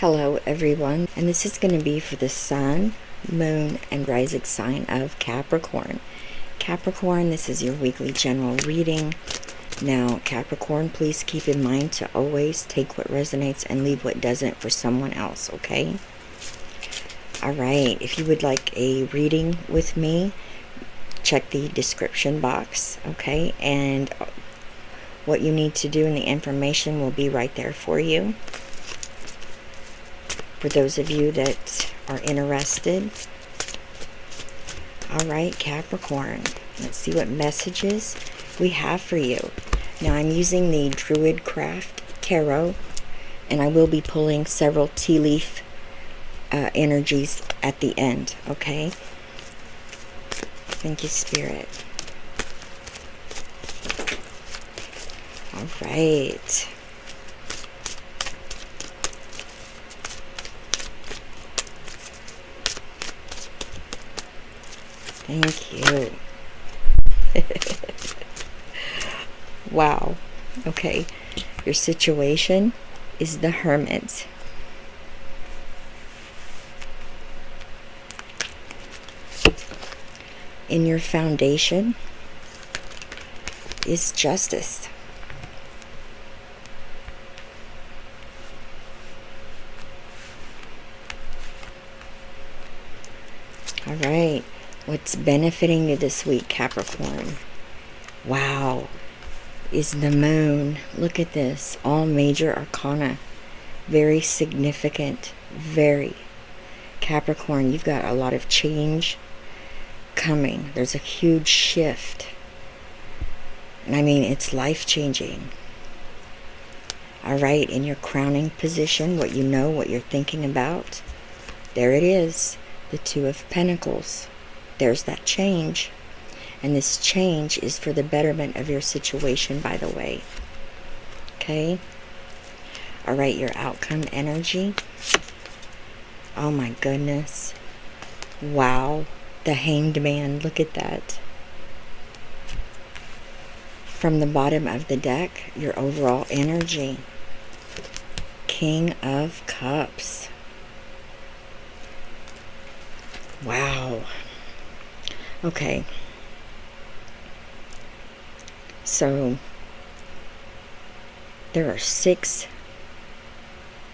Hello everyone, and this is going to be for the Sun, Moon, and Rising sign of Capricorn. Capricorn, this is your weekly general reading. Now, Capricorn, please keep in mind to always take what resonates and leave what doesn't for someone else, okay? Alright, if you would like a reading with me, check the description box, okay? And what you need to do and the information will be right there for you. For those of you that are interested. Alright, Capricorn, let's see what messages we have for you. Now, I'm using the Druidcraft Tarot, and I will be pulling several tea leaf energies at the end, okay? Thank you, Spirit. Alright. Thank you. Wow. Okay. Your situation is the Hermit. In your foundation is Justice. All right. What's benefiting you this week, Capricorn? Wow. Is the Moon. Look at this. All major arcana. Very significant. Very. Capricorn, you've got a lot of change coming. There's a huge shift. And I mean, it's life-changing. All right. In your crowning position, what you know, what you're thinking about. There it is. The Two of Pentacles. There's that change. And this change is for the betterment of your situation, by the way. Okay? Alright, your outcome energy. Oh my goodness. Wow. The Hanged Man. Look at that. From the bottom of the deck, your overall energy. King of Cups. Wow. Okay. So, there are 6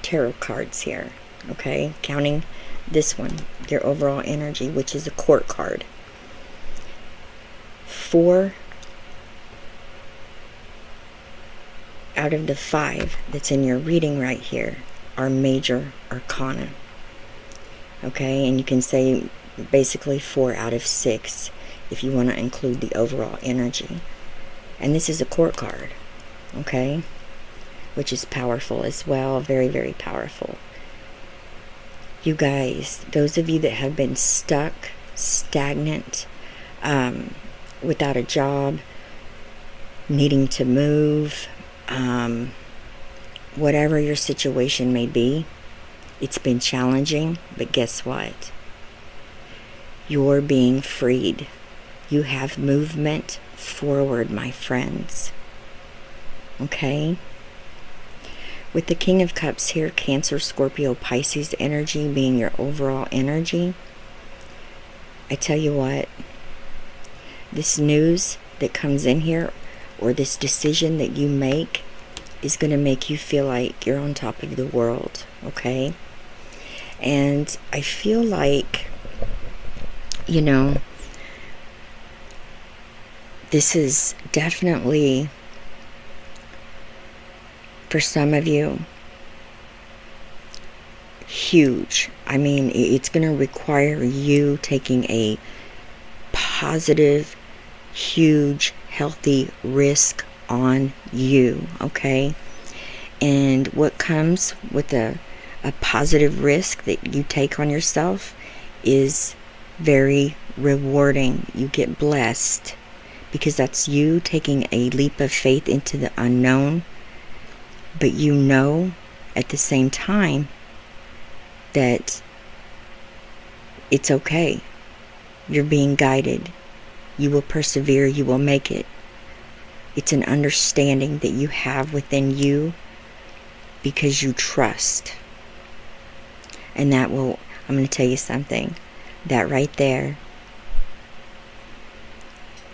tarot cards here, okay? Counting this one, your overall energy, which is a court card. 4 out of the 5 that's in your reading right here are major arcana, okay? And you can say basically 4 out of 6 if you want to include the overall energy. And this is a court card, okay, which is powerful as well. Very, very powerful. You guys, those of you that have been stuck, stagnant, without a job, needing to move, whatever your situation may be, it's been challenging, but guess what? You're being freed. You have movement forward, my friends. Okay? With the King of Cups here, Cancer, Scorpio, Pisces energy being your overall energy, I tell you what, this news that comes in here, or this decision that you make, is going to make you feel like you're on top of the world, okay? And I feel like, you know, this is definitely, for some of you, huge. I mean, it's going to require you taking a positive, huge, healthy risk on you, okay? And what comes with a positive risk that you take on yourself is very rewarding. You get blessed. Because that's you taking a leap of faith into the unknown. But you know at the same time that it's okay. You're being guided. You will persevere. You will make it. It's an understanding that you have within you because you trust. And that will, I'm going to tell you something. That right there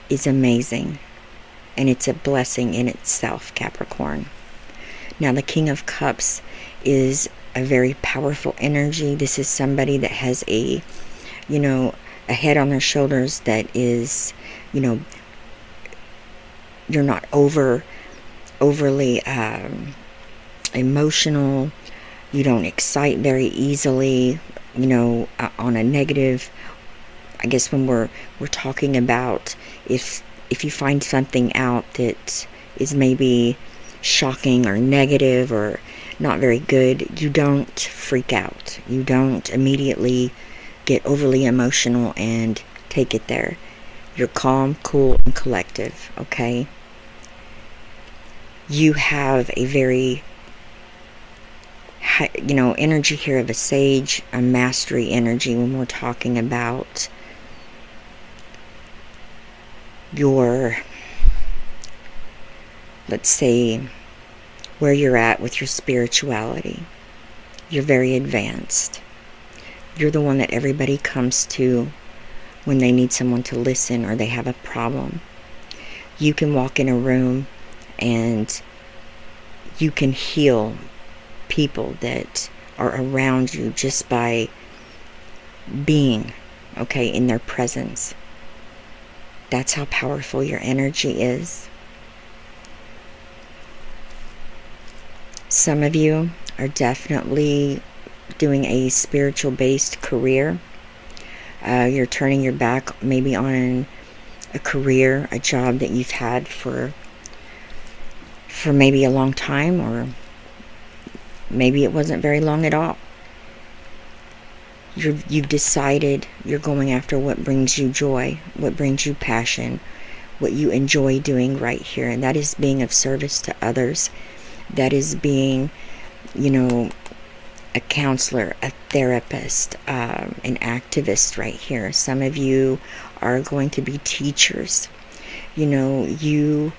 is amazing. And it's a blessing in itself, Capricorn. Now, the King of Cups is a very powerful energy. This is somebody that has a head on their shoulders that is, you're not overly emotional. You don't excite very easily, on a negative. I guess when we're talking about if you find something out that is maybe shocking or negative or not very good, you don't freak out. You don't immediately get overly emotional and take it there. You're calm, cool, and collective, okay? You have a very high, energy here of a sage, a mastery energy when we're talking about your, let's say, where you're at with your spirituality. You're very advanced. You're the one that everybody comes to when they need someone to listen or they have a problem. You can walk in a room and you can heal people that are around you just by being, okay, in their presence. That's how powerful your energy is. Some of you are definitely doing a spiritual based career. You're turning your back maybe on a career, a job that you've had for maybe a long time, or maybe it wasn't very long at all. You've decided you're going after what brings you joy, what brings you passion, what you enjoy doing right here, and that is being of service to others. That is being, a counselor, a therapist, an activist right here. Some of you are going to be teachers. You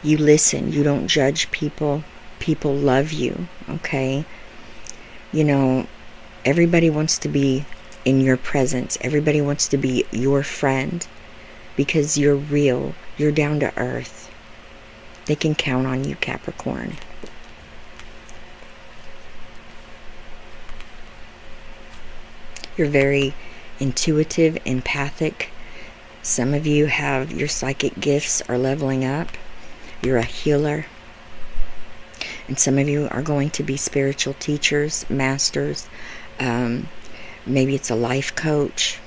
listen. You don't judge people. People love you, okay? Everybody wants to be in your presence. Everybody wants to be your friend because you're real. You're down to earth. They can count on you, Capricorn. You're very intuitive, empathic. Some of you have your psychic gifts are leveling up. You're a healer. And some of you are going to be spiritual teachers, masters. Maybe it's a life coach.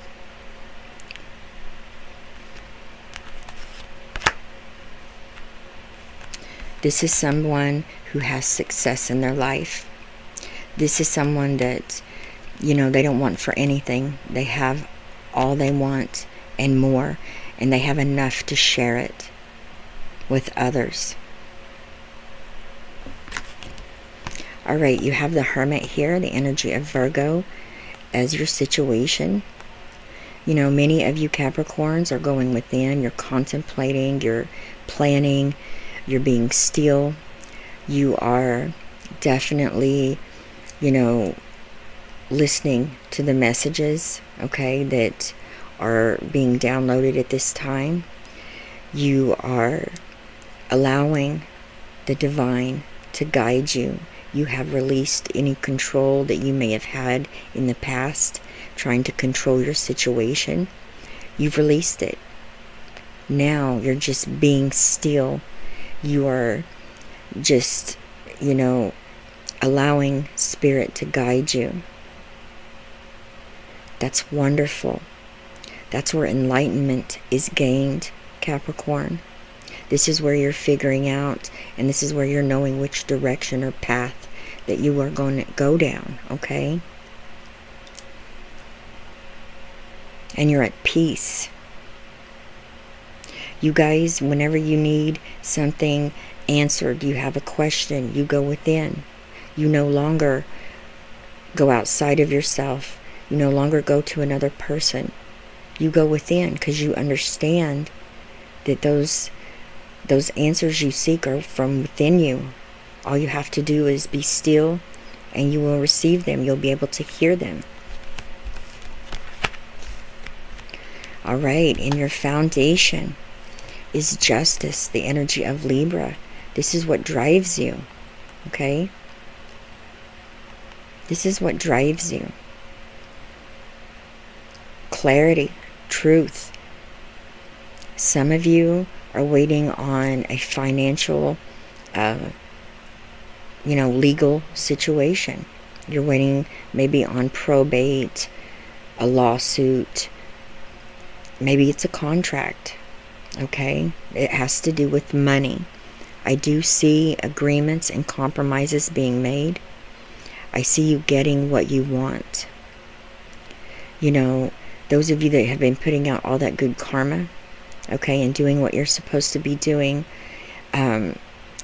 This is someone who has success in their life. This is someone that, they don't want for anything. They have all they want and more, and they have enough to share it with others. All right, you have the Hermit here, the energy of Virgo, as your situation. Many of you Capricorns are going within. You're contemplating, you're planning, you're being still. You are definitely, listening to the messages, okay, that are being downloaded at this time. You are allowing the divine to guide you. You have released any control that you may have had in the past, trying to control your situation. You've released it. Now you're just being still. You are just, allowing Spirit to guide you. That's wonderful. That's where enlightenment is gained, Capricorn. This is where you're figuring out, and this is where you're knowing which direction or path that you are going to go down, okay? And you're at peace. You guys, whenever you need something answered, you have a question, you go within. You no longer go outside of yourself. You no longer go to another person. You go within because you understand that those answers you seek are from within you. All you have to do is be still and you will receive them. You'll be able to hear them. All right, in your foundation is justice, the energy of Libra. This is what drives you, okay? This is what drives you. Clarity, truth. Some of you are waiting on a financial, legal situation. You're waiting maybe on probate, a lawsuit. Maybe it's a contract, okay? It has to do with money. I do see agreements and compromises being made. I see you getting what you want. You know, those of you that have been putting out all that good karma, okay, and doing what you're supposed to be doing,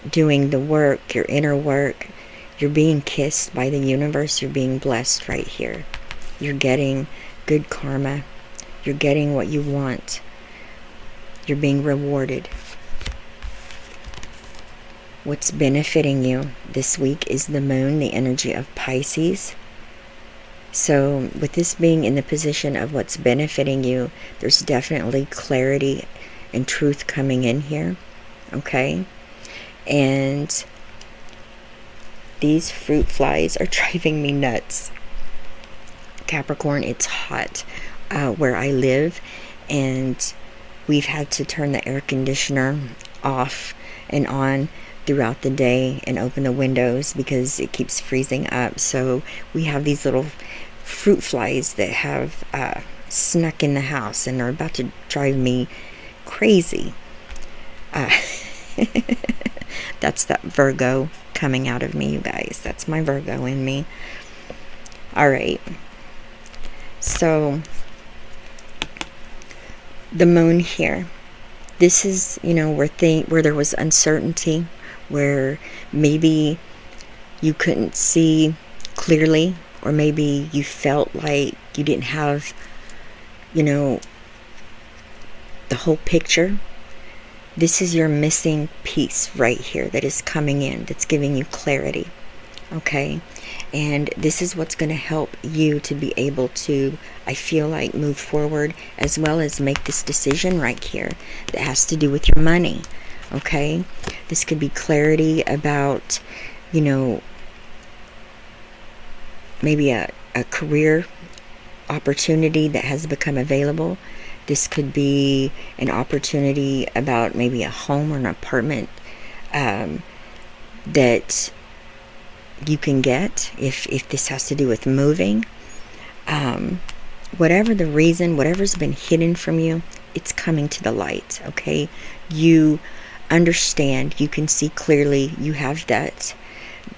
doing the work, your inner work, you're being kissed by the universe. You're being blessed right here. You're getting good karma. You're getting what you want. You're being rewarded. What's benefiting you this week is the moon, the energy of Pisces. So with this being in the position of what's benefiting you, there's definitely clarity and truth coming in here. Okay? And these fruit flies are driving me nuts. Capricorn, it's hot where I live, and we've had to turn the air conditioner off and on throughout the day and open the windows because it keeps freezing up. So we have these little fruit flies that have snuck in the house, and they're about to drive me crazy. That's that Virgo coming out of me, you guys. That's my Virgo in me. All right. So the moon here, this is, where there was uncertainty, where maybe you couldn't see clearly, or maybe you felt like you didn't have, the whole picture. This is your missing piece right here that is coming in, that's giving you clarity, okay? And this is what's going to help you to be able to, I feel like, move forward, as well as make this decision right here that has to do with your money, okay? This could be clarity about, maybe a career opportunity that has become available. This could be an opportunity about maybe a home or an apartment that you can get if this has to do with moving. Whatever the reason, whatever's been hidden from you, it's coming to the light, okay? You understand, you can see clearly, you have that,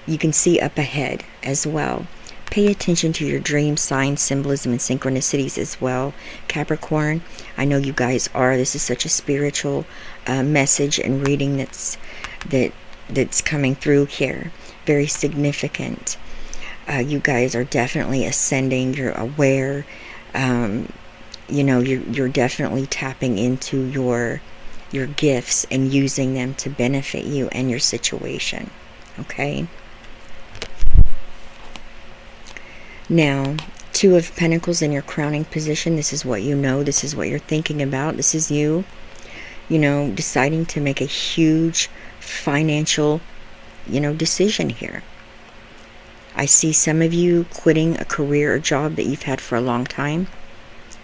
you can see up ahead as well. Pay attention to your dream, signs, symbolism, and synchronicities as well, Capricorn. I know you guys are. This is such a spiritual message and reading that's coming through here. Very significant. You guys are definitely ascending. You're aware. You're definitely tapping into your gifts and using them to benefit you and your situation. Okay. Now, Two of Pentacles in your crowning position. This is what you know. This is what you're thinking about. This is you, deciding to make a huge financial, decision here. I see some of you quitting a career or job that you've had for a long time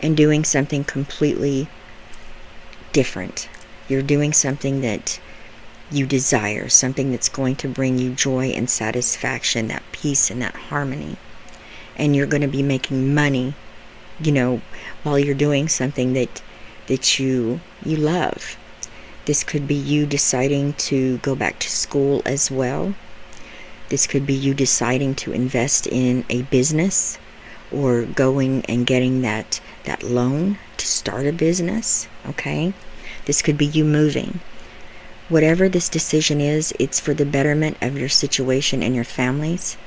and doing something completely different. You're doing something that you desire, something that's going to bring you joy and satisfaction, that peace and that harmony. And you're going to be making money, while you're doing something that you love. This could be you deciding to go back to school as well. This could be you deciding to invest in a business, or going and getting that loan to start a business, okay? This could be you moving. Whatever this decision is, it's for the betterment of your situation and your families.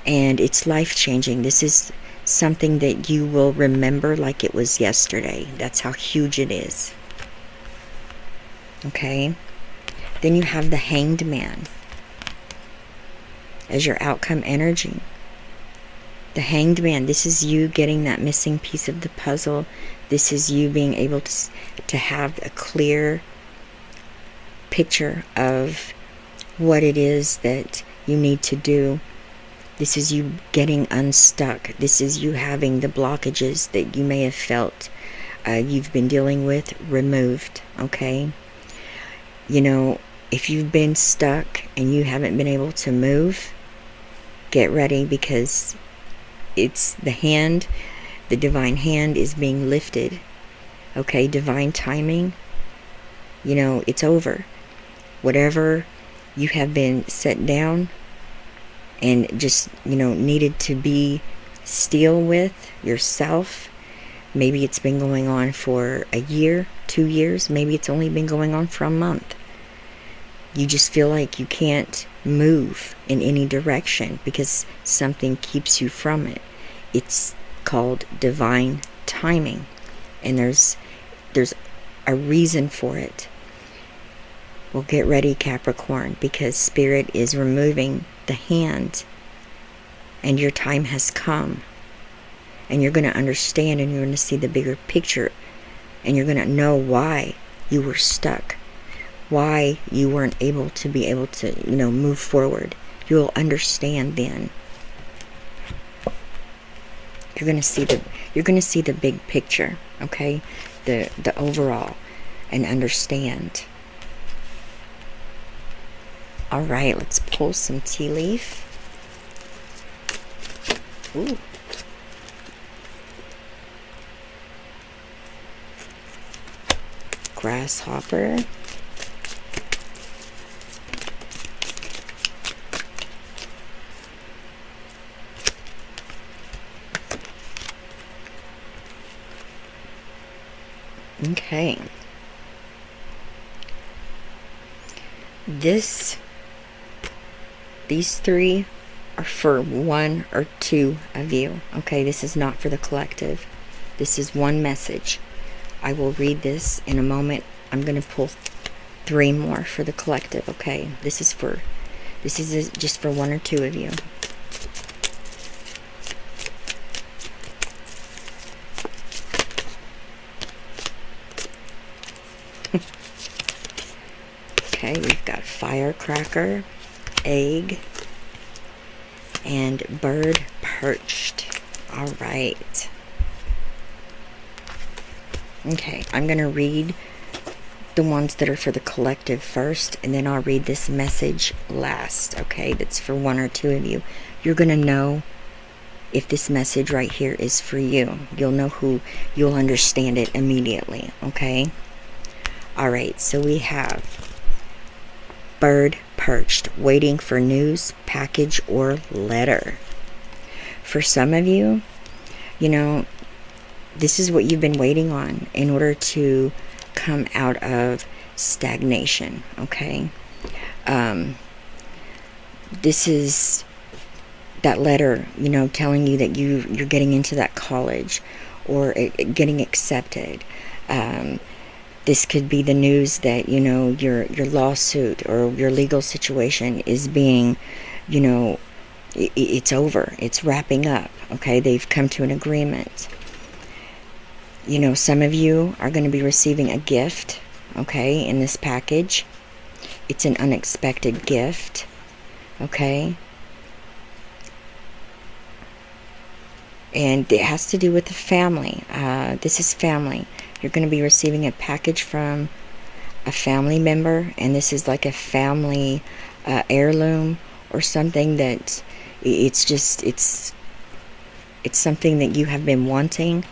And it's life-changing. This is something that you will remember like it was yesterday. That's how huge it is. Okay? Then you have the Hanged Man. as your outcome energy. The Hanged Man, this is you getting that missing piece of the puzzle. This is you being able to have a clear picture of what it is that you need to do. This is you getting unstuck. This is you having the blockages that you may have felt you've been dealing with removed, okay? You know, if you've been stuck and you haven't been able to move, get ready, because it's the hand, the divine hand is being lifted, okay? Divine timing, you know, it's over. Whatever you have been set down and just, you know, needed to be still with yourself, maybe it's been going on for a year, 2 years, maybe it's only been going on for a month. You just feel like you can't move in any direction because something keeps you from it. It's called divine timing, and there's a reason for it. Well, get ready, Capricorn, because Spirit is removing the hand, and your time has come, and you're going to understand, and you're going to see the bigger picture, and you're going to know why you were stuck, why you weren't able to you know, move forward. You'll understand then. You're going to see the big picture, okay? The overall, and understand. All right, let's pull some tea leaf. Ooh. Grasshopper. Okay. These three are for one or two of you. Okay, this is not for the collective. This is one message. I will read this in a moment. I'm going to pull 3 more for the collective. Okay, this is just for one or two of you. Okay, we've got firecracker, egg, and bird perched. All right. Okay, I'm going to read the ones that are for the collective first, and then I'll read this message last, okay? That's for one or two of you. You're going to know if this message right here is for you. You'll understand it immediately, okay? All right, so we have bird perched, waiting for news, package, or letter. For some of you, you know, this is what you've been waiting on in order to come out of stagnation, okay? This is that letter, you know, telling you that you're getting into that college or getting accepted. This could be the news that, you know, your lawsuit or your legal situation is being, you know, it's over. It's wrapping up, okay? They've come to an agreement. You know, some of you are going to be receiving a gift, okay, in this package. It's an unexpected gift, okay? And it has to do with the family. This is family. You're going to be receiving a package from a family member, and this is like a family heirloom or something that it's something that you have been wanting,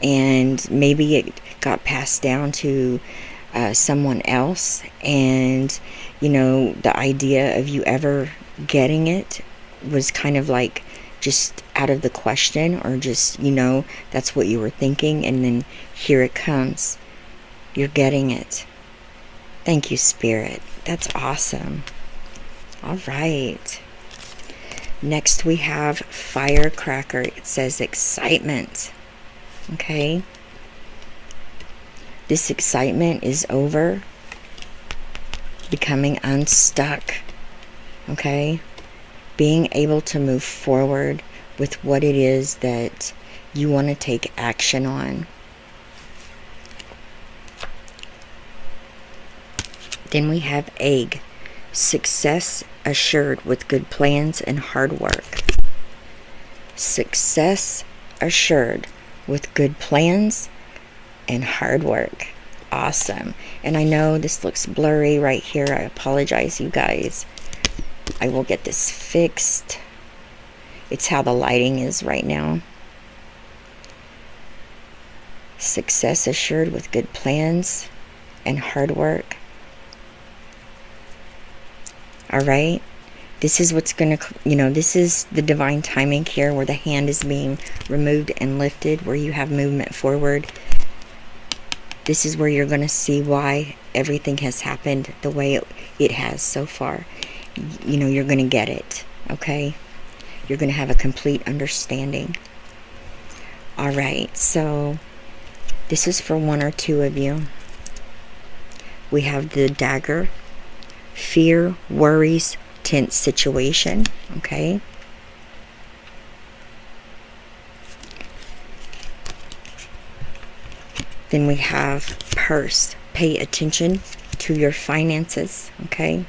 and maybe it got passed down to someone else, and you know, the idea of you ever getting it was kind of like just out of the question, or just, you know, that's what you were thinking, and then here it comes. You're getting it. Thank you, Spirit. That's awesome. All right. Next we have firecracker. It says excitement. Okay. This excitement is over. Becoming unstuck. Okay. being able to move forward with what it is that you want to take action on. Then we have egg. Success assured with good plans and hard work. Success assured with good plans and hard work. Awesome. And I know this looks blurry right here. I apologize, you guys. I will get this fixed. It's how the lighting is right now. Success assured with good plans and hard work. All right. This is what's going to, this is the divine timing here, where the hand is being removed and lifted, where you have movement forward. This is where you're going to see why everything has happened the way it has so far. You're going to get it. Okay. You're going to have a complete understanding. All right. So this is for one or two of you. We have the dagger. Fear, worries, tense situation. Okay. Then we have purse. Pay attention to your finances. Okay.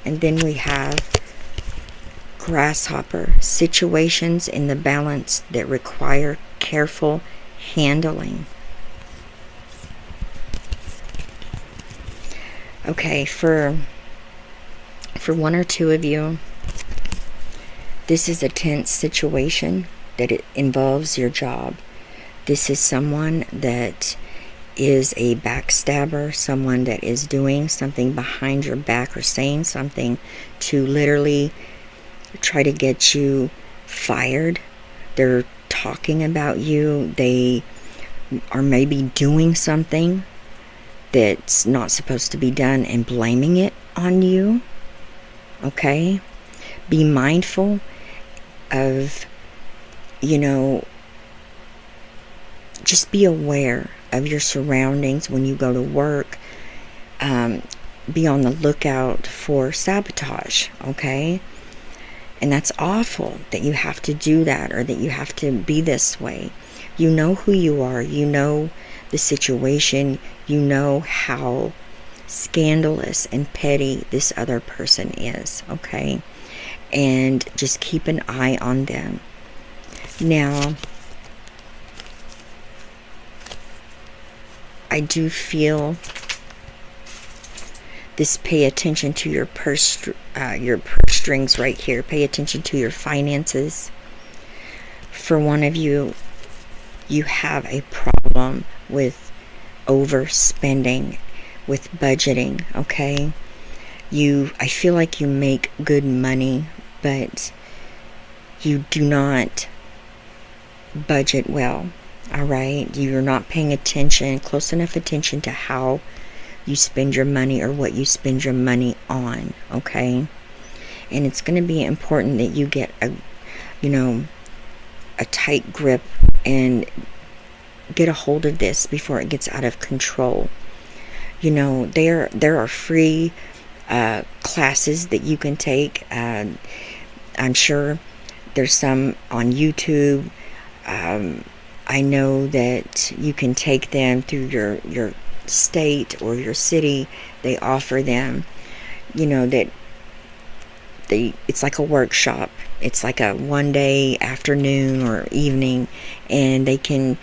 And then we have grasshopper. Situations in the balance that require careful handling. Okay, for one or two of you, this is a tense situation that it involves your job. This is someone that is a backstabber, someone that is doing something behind your back or saying something to literally try to get you fired. They're talking about you. They are maybe doing something that's not supposed to be done and blaming it on you. Okay? Be mindful of, just be aware of your surroundings when you go to work. Be on the lookout for sabotage. Okay? And that's awful that you have to do that, or that you have to be this way. You know who you are. You know the situation. You know how scandalous and petty this other person is. Okay? And just keep an eye on them. Now, I do feel this. Pay attention to your purse strings right here. Pay attention to your finances. For one of you, you have a problem with overspending, with budgeting. Okay? I feel like you make good money, but you do not budget well. All right? You're not paying close enough attention to how you spend your money or what you spend your money on. Okay? And it's going to be important that you get a tight grip and get a hold of this before it gets out of control. There are free classes that you can take. I'm sure there's some on YouTube. I know that you can take them through your state or your city. They offer them. It's like a workshop. It's like a one day afternoon or evening, and they can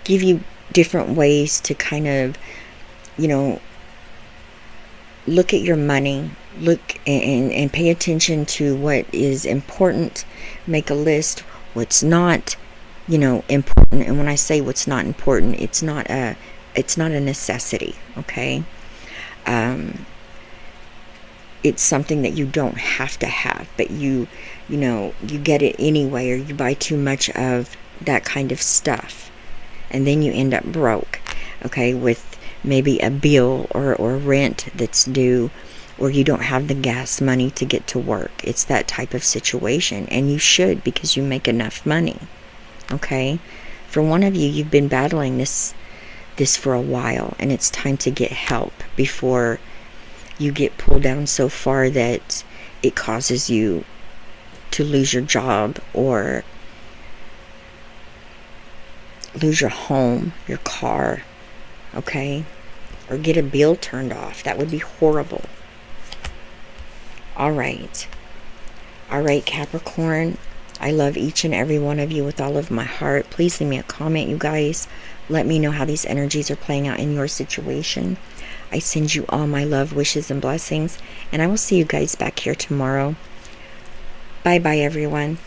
give you different ways to kind of look at your money, look and pay attention to what is important. Make a list what's not important. And when I say what's not important, it's not a necessity. Okay? It's something that you don't have to have, but you get it anyway, or you buy too much of that kind of stuff, and then you end up broke. Okay? With maybe a bill or rent that's due, or you don't have the gas money to get to work. It's that type of situation, and you should, because you make enough money. Okay? For one of you, you've been battling this for a while, and it's time to get help before you get pulled down so far that it causes you to lose your job or lose your home, your car, okay? Or get a bill turned off. That would be horrible. All right, Capricorn. I love each and every one of you with all of my heart. Please leave me a comment, you guys. Let me know how these energies are playing out in your situation. I send you all my love, wishes, and blessings. And I will see you guys back here tomorrow. Bye-bye, everyone.